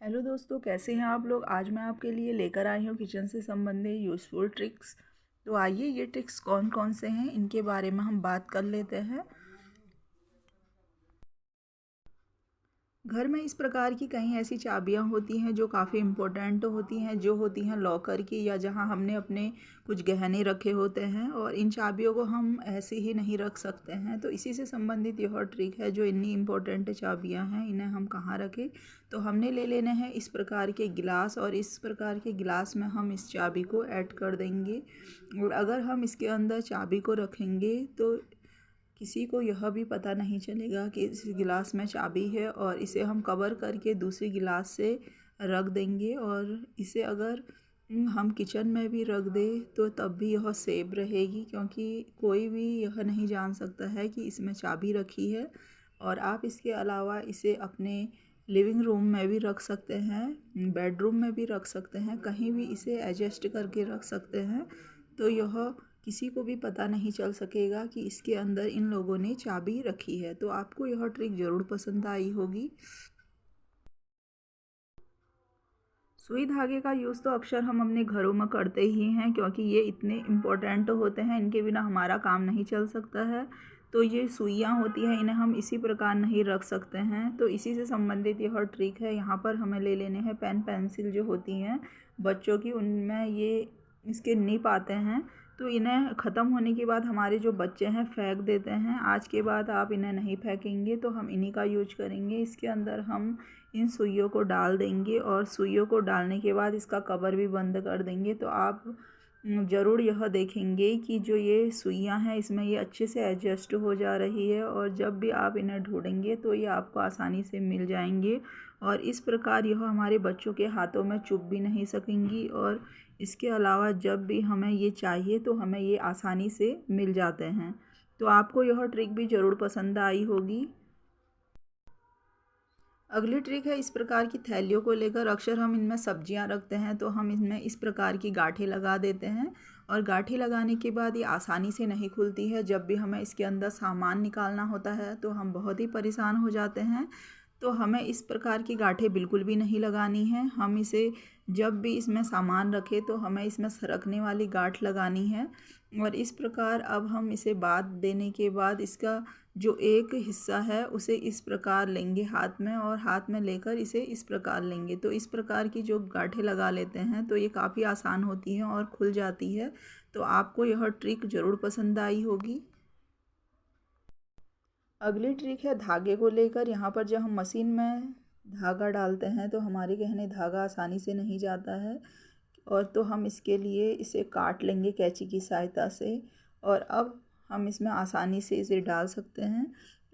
Hello दोस्तों, कैसे हैं आप लोग। आज मैं आपके लिए लेकर आई हूँ किचन से संबंधित यूज़फुल ट्रिक्स। तो आइए ये ट्रिक्स कौन कौन से हैं इनके बारे में हम बात कर लेते हैं। घर में इस प्रकार की कई ऐसी चाबियां होती हैं जो काफ़ी इम्पोर्टेंट होती हैं, जो होती हैं लॉकर की या जहां हमने अपने कुछ गहने रखे होते हैं, और इन चाबियों को हम ऐसे ही नहीं रख सकते हैं। तो इसी से संबंधित यह ट्रिक है। जो इतनी इम्पोर्टेंट चाबियां हैं इन्हें हम कहाँ रखें। तो हमने ले लेने हैं इस प्रकार के गिलास, और इस प्रकार के गिलास में हम इस चाबी को ऐड कर देंगे। और अगर हम इसके अंदर चाबी को रखेंगे तो किसी को यह भी पता नहीं चलेगा कि इस गिलास में चाबी है, और इसे हम कवर करके दूसरी गिलास से रख देंगे। और इसे अगर हम किचन में भी रख दें तो तब भी यह सेफ रहेगी, क्योंकि कोई भी यह नहीं जान सकता है कि इसमें चाबी रखी है। और आप इसके अलावा इसे अपने लिविंग रूम में भी रख सकते हैं, बेडरूम में भी रख सकते हैं, कहीं भी इसे एडजस्ट करके रख सकते हैं। तो यह किसी को भी पता नहीं चल सकेगा कि इसके अंदर इन लोगों ने चाबी रखी है। तो आपको यह ट्रिक ज़रूर पसंद आई होगी। सुई धागे का यूज़ तो अक्सर हम अपने घरों में करते ही हैं, क्योंकि ये इतने इम्पोर्टेंट होते हैं, इनके बिना हमारा काम नहीं चल सकता है। तो ये सुइयाँ होती हैं, इन्हें हम इसी प्रकार नहीं रख सकते हैं। तो इसी से संबंधित यह ट्रिक है। यहाँ पर हमें ले लेने हैं पेन पेंसिल जो होती हैं बच्चों की, उनमें ये इसके निप आते हैं। तो इन्हें ख़त्म होने के बाद हमारे जो बच्चे हैं फेंक देते हैं। आज के बाद आप इन्हें नहीं फेंकेंगे, तो हम इन्हीं का यूज करेंगे। इसके अंदर हम इन सुइयों को डाल देंगे, और सुइयों को डालने के बाद इसका कवर भी बंद कर देंगे। तो आप ज़रूर यह देखेंगे कि जो ये सुइयां हैं इसमें ये अच्छे से एडजस्ट हो जा रही है, और जब भी आप इन्हें ढूंढेंगे तो ये आपको आसानी से मिल जाएंगे। और इस प्रकार यह हमारे बच्चों के हाथों में चुभ भी नहीं सकेंगी। और इसके अलावा जब भी हमें ये चाहिए तो हमें ये आसानी से मिल जाते हैं। तो आपको यह ट्रिक भी ज़रूर पसंद आई होगी। अगली ट्रिक है इस प्रकार की थैलियों को लेकर। अक्सर हम इनमें सब्जियां रखते हैं, तो हम इनमें इस प्रकार की गांठें लगा देते हैं, और गांठें लगाने के बाद ये आसानी से नहीं खुलती है। जब भी हमें इसके अंदर सामान निकालना होता है तो हम बहुत ही परेशान हो जाते हैं। तो हमें इस प्रकार की गांठें बिल्कुल भी नहीं लगानी है। हम इसे जब भी इसमें सामान रखें तो हमें इसमें सरकने वाली गांठ लगानी है। और इस प्रकार अब हम इसे बांध देने के बाद इसका जो एक हिस्सा है उसे इस प्रकार लेंगे हाथ में, और हाथ में लेकर इसे इस प्रकार लेंगे। तो इस प्रकार की जो गांठें लगा लेते हैं तो ये काफ़ी आसान होती हैं और खुल जाती है। तो आपको यह ट्रिक ज़रूर पसंद आई होगी। अगली ट्रिक है धागे को लेकर। यहाँ पर जब हम मशीन में धागा डालते हैं तो हमारे गहने धागा आसानी से नहीं जाता है, और तो हम इसके लिए इसे काट लेंगे कैंची की सहायता से। और अब हम इसमें आसानी से इसे डाल सकते हैं।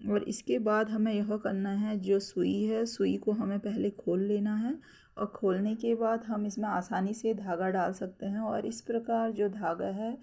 और इसके बाद हमें यह करना है, जो सुई है सुई को हमें पहले खोल लेना है, और खोलने के बाद हम इसमें आसानी से धागा डाल सकते हैं। और इस प्रकार जो धागा है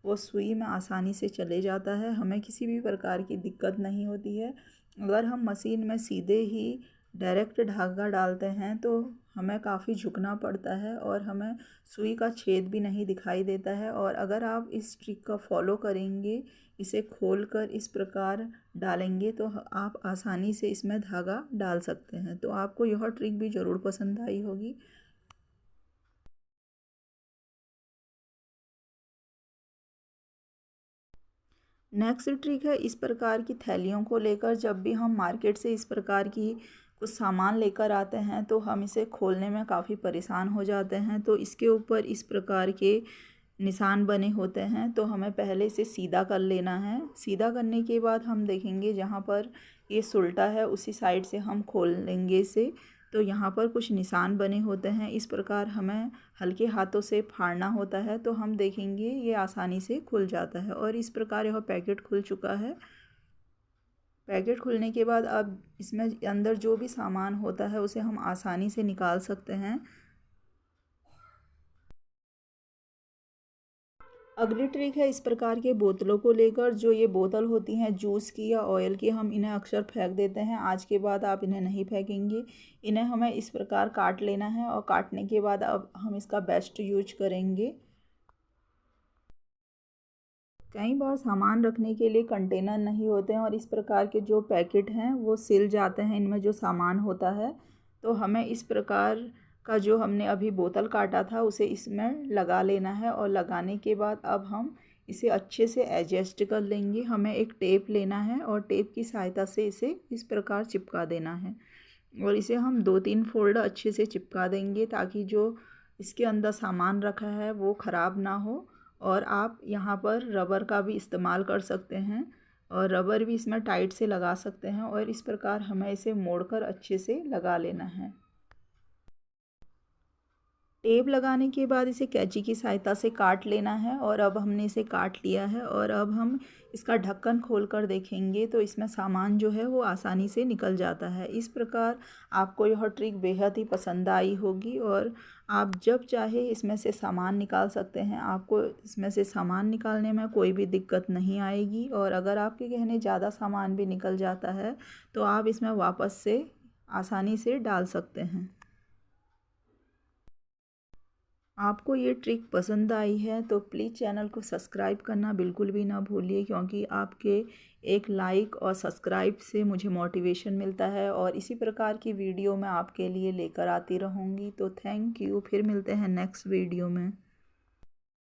वो सुई में आसानी से चले जाता है, हमें किसी भी प्रकार की दिक्कत नहीं होती है। अगर हम मशीन में सीधे ही डायरेक्ट धागा डालते हैं तो हमें काफ़ी झुकना पड़ता है, और हमें सुई का छेद भी नहीं दिखाई देता है। और अगर आप इस ट्रिक का फॉलो करेंगे, इसे खोलकर इस प्रकार डालेंगे, तो आप आसानी से इसमें धागा डाल सकते हैं। तो आपको यह ट्रिक भी ज़रूर पसंद आई होगी। नेक्स्ट ट्रिक है इस प्रकार की थैलियों को लेकर। जब भी हम मार्केट से इस प्रकार की कुछ सामान लेकर आते हैं तो हम इसे खोलने में काफ़ी परेशान हो जाते हैं। तो इसके ऊपर इस प्रकार के निशान बने होते हैं, तो हमें पहले इसे सीधा कर लेना है। सीधा करने के बाद हम देखेंगे जहाँ पर ये सुल्टा है उसी साइड से हम खोल लेंगे इसे। तो यहाँ पर कुछ निशान बने होते हैं, इस प्रकार हमें हल्के हाथों से फाड़ना होता है। तो हम देखेंगे ये आसानी से खुल जाता है, और इस प्रकार यह पैकेट खुल चुका है। पैकेट खुलने के बाद अब इसमें अंदर जो भी सामान होता है उसे हम आसानी से निकाल सकते हैं। अगली ट्रिक है इस प्रकार के बोतलों को लेकर। जो ये बोतल होती हैं जूस की या ऑयल की, हम इन्हें अक्सर फेंक देते हैं। आज के बाद आप इन्हें नहीं फेंकेंगे। इन्हें हमें इस प्रकार काट लेना है, और काटने के बाद अब हम इसका बेस्ट यूज करेंगे। कई बार सामान रखने के लिए कंटेनर नहीं होते हैं, और इस प्रकार के जो पैकेट हैं वो सिल जाते हैं इनमें जो सामान होता है। तो हमें इस प्रकार का जो हमने अभी बोतल काटा था उसे इसमें लगा लेना है और लगाने के बाद अब हम इसे अच्छे से एडजस्ट कर लेंगे। हमें एक टेप लेना है और टेप की सहायता से इसे इस प्रकार चिपका देना है और इसे हम 2-3 फोल्ड अच्छे से चिपका देंगे ताकि जो इसके अंदर सामान रखा है वो ख़राब ना हो। और आप यहाँ पर रबर का भी इस्तेमाल कर सकते हैं और रबर भी इसमें टाइट से लगा सकते हैं और इस प्रकार हमें इसे मोड़कर अच्छे से लगा लेना है। टेप लगाने के बाद इसे कैंची की सहायता से काट लेना है और अब हमने इसे काट लिया है और अब हम इसका ढक्कन खोल कर देखेंगे तो इसमें सामान जो है वो आसानी से निकल जाता है। इस प्रकार आपको यह ट्रिक बेहद ही पसंद आई होगी और आप जब चाहे इसमें से सामान निकाल सकते हैं। आपको इसमें से सामान निकालने में कोई भी दिक्कत नहीं आएगी और अगर आपके गहने ज़्यादा सामान भी निकल जाता है तो आप इसमें वापस से आसानी से डाल सकते हैं। आपको ये ट्रिक पसंद आई है तो प्लीज़ चैनल को सब्सक्राइब करना बिल्कुल भी ना भूलिए, क्योंकि आपके एक लाइक और सब्सक्राइब से मुझे मोटिवेशन मिलता है और इसी प्रकार की वीडियो मैं आपके लिए लेकर आती रहूँगी। तो थैंक यू, फिर मिलते हैं नेक्स्ट वीडियो में।